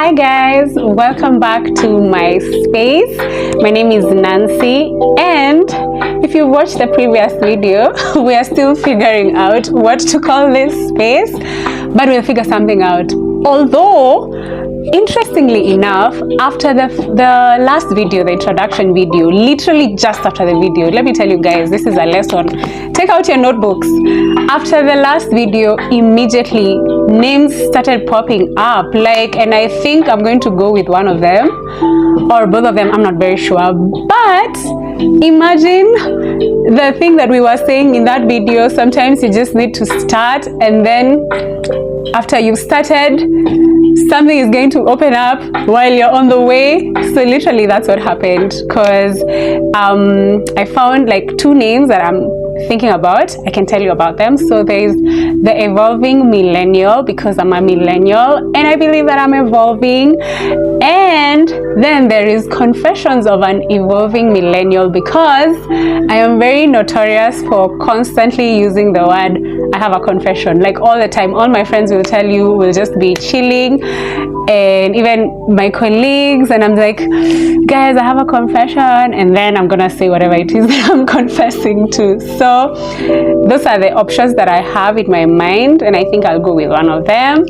Hi guys, welcome back to my space. My name is Nancy, and if you watched the previous video, we are still figuring out what to call this space, but we'll figure something out. Although, interestingly enough, after the last video, the introduction video, literally just after the video, let me tell you guys, this is a lesson. Take out your notebooks. After the last video, immediately names started popping up, and I think I'm going to go with one of them or both of them, I'm not very sure. But imagine the thing that we were saying in that video. Sometimes you just need to start, and then after you've started, something is going to open up while you're on the way. So literally that's what happened, because I found like two names that I'm thinking about. I can tell you about them. So there's the evolving millennial, because I'm a millennial and I believe that I'm evolving, and then there is confessions of an evolving millennial, because I am very notorious for constantly using the word I have a confession, like all the time. All my friends will tell you, we'll just be chilling, and even my colleagues, and I'm like, guys, I have a confession, and then I'm gonna say whatever it is that I'm confessing to. So those are the options that I have in my mind, and I think I'll go with one of them.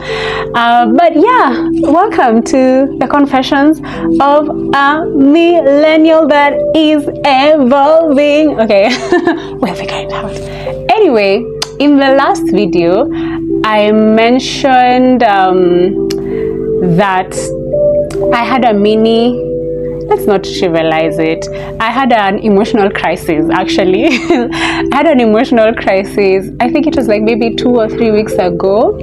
But yeah, welcome to the confessions of a millennial that is evolving. Okay, we'll figure it out. Anyway, in the last video, I mentioned that I had a let's not trivialize it. I had an emotional crisis, actually. I had an emotional crisis. I think it was like maybe 2 or 3 weeks ago,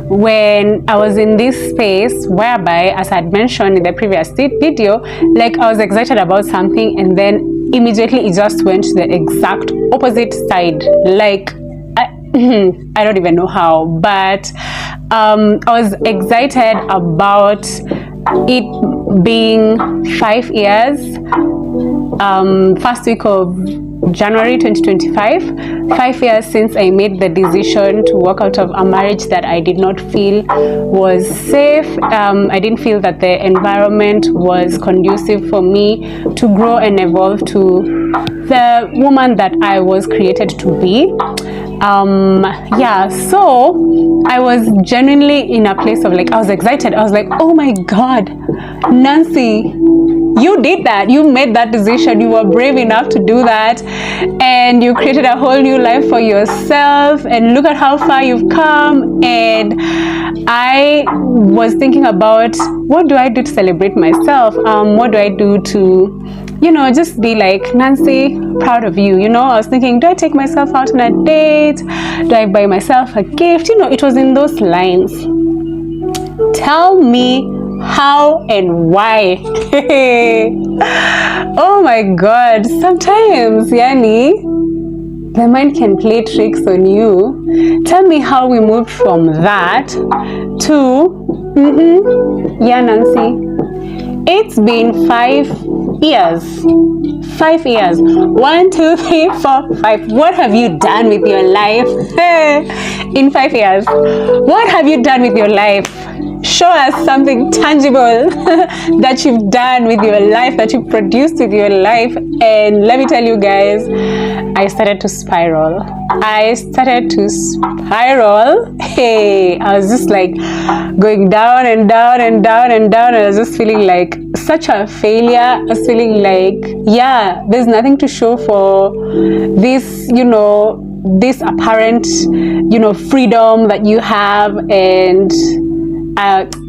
when I was in this space whereby, as I had mentioned in the previous video, like I was excited about something, and then immediately it just went to the exact opposite side. Like, I don't even know how, but I was excited about it being 5 years, first week of January 2025, 5 years since I made the decision to walk out of a marriage that I did not feel was safe. I didn't feel that the environment was conducive for me to grow and evolve to the woman that I was created to be. Yeah, so I was genuinely in a place of like, I was excited. I was like, oh my God, Nancy, you did that. You made that decision. You were brave enough to do that, and you created a whole new life for yourself, and look at how far you've come. And I was thinking about, what do I do to celebrate myself? What do I do to, just be like, Nancy, proud of you. I was thinking, do I take myself out on a date? Do I buy myself a gift? It was in those lines. Tell me how and why. Oh my God, sometimes, Yani, the mind can play tricks on you. Tell me how we moved from that to, yeah, Nancy, it's been 5 years. 5 years. 1, 2, 3, 4, 5. What have you done with your life in 5 years? What have you done with your life? Show us something tangible that you've done with your life, that you've produced with your life. And let me tell you guys, I started to spiral. Hey, I was just like going down and down and down and down. I was just feeling like such a failure. I was feeling like, yeah, there's nothing to show for this, this apparent, freedom that you have. And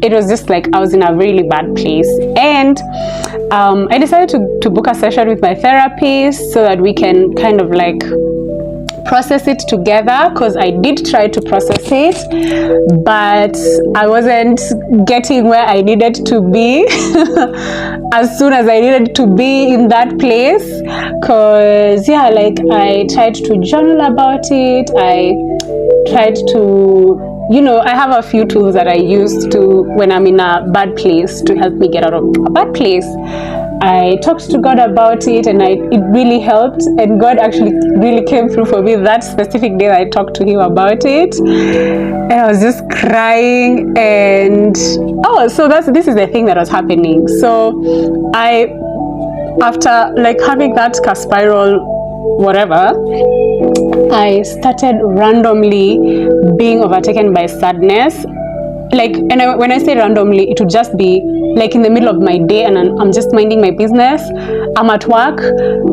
it was just like I was in a really bad place, and I decided to book a session with my therapist so that we can kind of like process it together, because I did try to process it, but I wasn't getting where I needed to be as soon as I needed to be in that place. Because yeah, like I tried to journal about it, I tried to, I have a few tools that I use to when I'm in a bad place to help me get out of a bad place. I talked to God about it, and it really helped, and God actually really came through for me that specific day that I talked to him about it. And I was just crying, and so this is the thing that was happening. So after like having that spiral whatever, I started randomly being overtaken by sadness. Like, and when I say randomly, it would just be like in the middle of my day, and I'm just minding my business. I'm at work,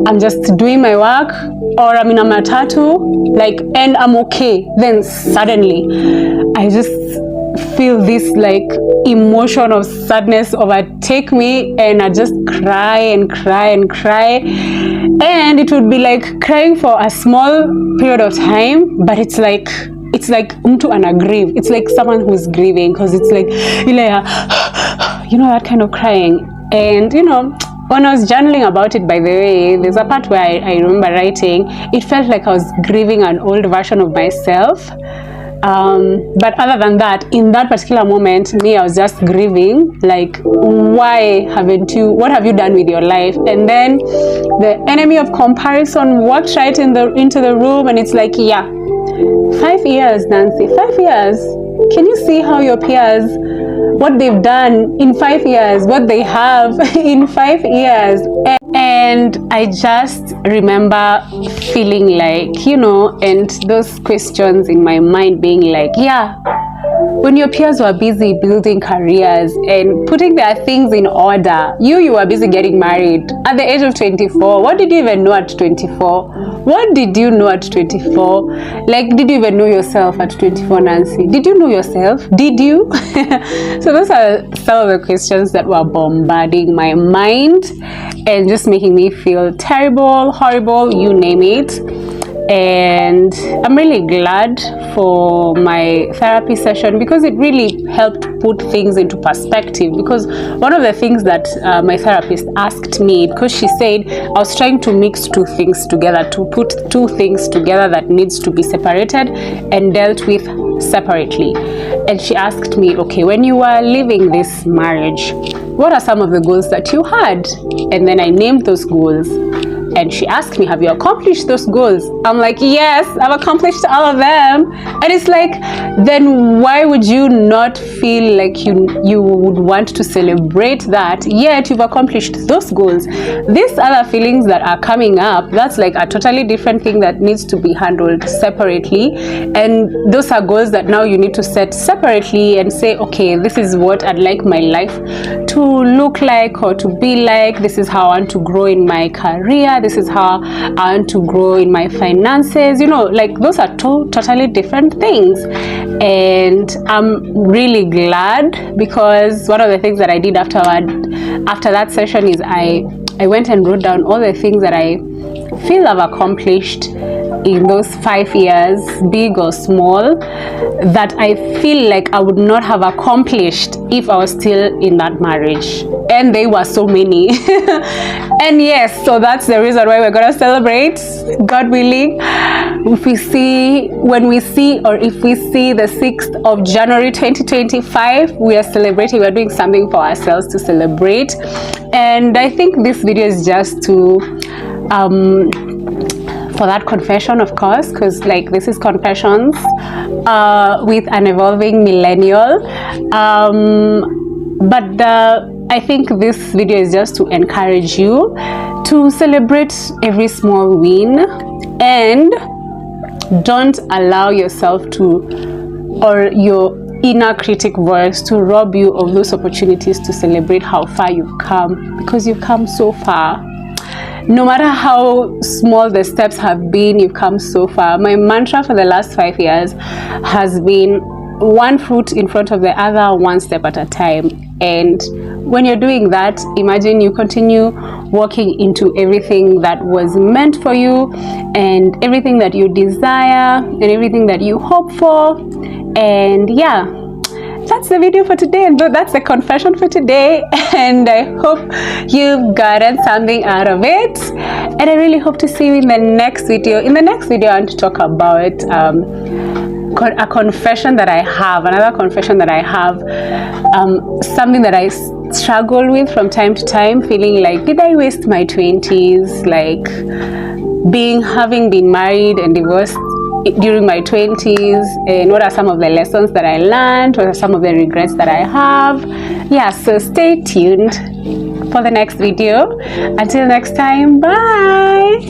I'm just doing my work, or I'm in a matatu, like, and I'm okay. Then suddenly, I just feel this like emotion of sadness overtake me, and I just cry and cry and cry. And it would be like crying for a small period of time, but it's like mtu anagrieve. It's like someone who's grieving, because it's like you know, that kind of crying. And you know, when I was journaling about it, by the way, there's a part where I remember writing, it felt like I was grieving an old version of myself. But other than that, in that particular moment, I was just grieving, like, what have you done with your life? And then the enemy of comparison walked right into the room, and it's like, 5 years, Nancy, 5 years. Can you see how your peers, what they've done in 5 years, what they have in 5 years? And I just remember feeling like, you know, and those questions in my mind being like, when your peers were busy building careers and putting their things in order, you were busy getting married at the age of 24. What did you even know at 24? What did you know at 24? Like, did you even know yourself at 24, Nancy? Did you know yourself? Did you? So those are some of the questions that were bombarding my mind and just making me feel terrible, horrible, you name it. And I'm really glad for my therapy session, because it really helped put things into perspective. Because one of the things that my therapist asked me, because she said I was trying to mix two things together, to put two things together that needs to be separated and dealt with separately. And she asked me, okay, when you were leaving this marriage, what are some of the goals that you had? And then I named those goals. And she asked me, have you accomplished those goals? I'm like, yes, I've accomplished all of them. And it's like, then why would you not feel like you would want to celebrate that, yet you've accomplished those goals? These other feelings that are coming up, that's like a totally different thing that needs to be handled separately. And those are goals that now you need to set separately and say, okay, this is what I'd like my life to look like or to be like. This is how I want to grow in my career. This is how I want to grow in my finances. You know, like, those are two totally different things. And I'm really glad, because one of the things that I did after that session is I went and wrote down all the things that I feel I've accomplished in those 5 years, big or small, that I feel like I would not have accomplished if I was still in that marriage. And they were so many. And yes, so that's the reason why we're gonna celebrate, God willing. If we see the 6th of January 2025, we are celebrating, we're doing something for ourselves to celebrate. And I think this video is just to for that confession, of course, because like, this is confessions with an evolving millennial. But I think this video is just to encourage you to celebrate every small win, and don't allow yourself to, or your inner critic voice, to rob you of those opportunities to celebrate how far you've come, because you've come so far. No matter how small the steps have been, you've come so far. My mantra for the last 5 years has been one foot in front of the other, one step at a time. And when you're doing that, imagine you continue walking into everything that was meant for you, and everything that you desire, and everything that you hope for. And yeah, that's the video for today, and that's the confession for today. And I hope you've gotten something out of it, and I really hope to see you in the next video. In the next video, I want to talk about a confession that I have, another confession that I have, something that I struggle with from time to time, feeling like, did I waste my 20s? Like having been married and divorced during my 20s, and what are some of the lessons that I learned? What are some of the regrets that I have? Yeah, so stay tuned for the next video. Until next time, bye.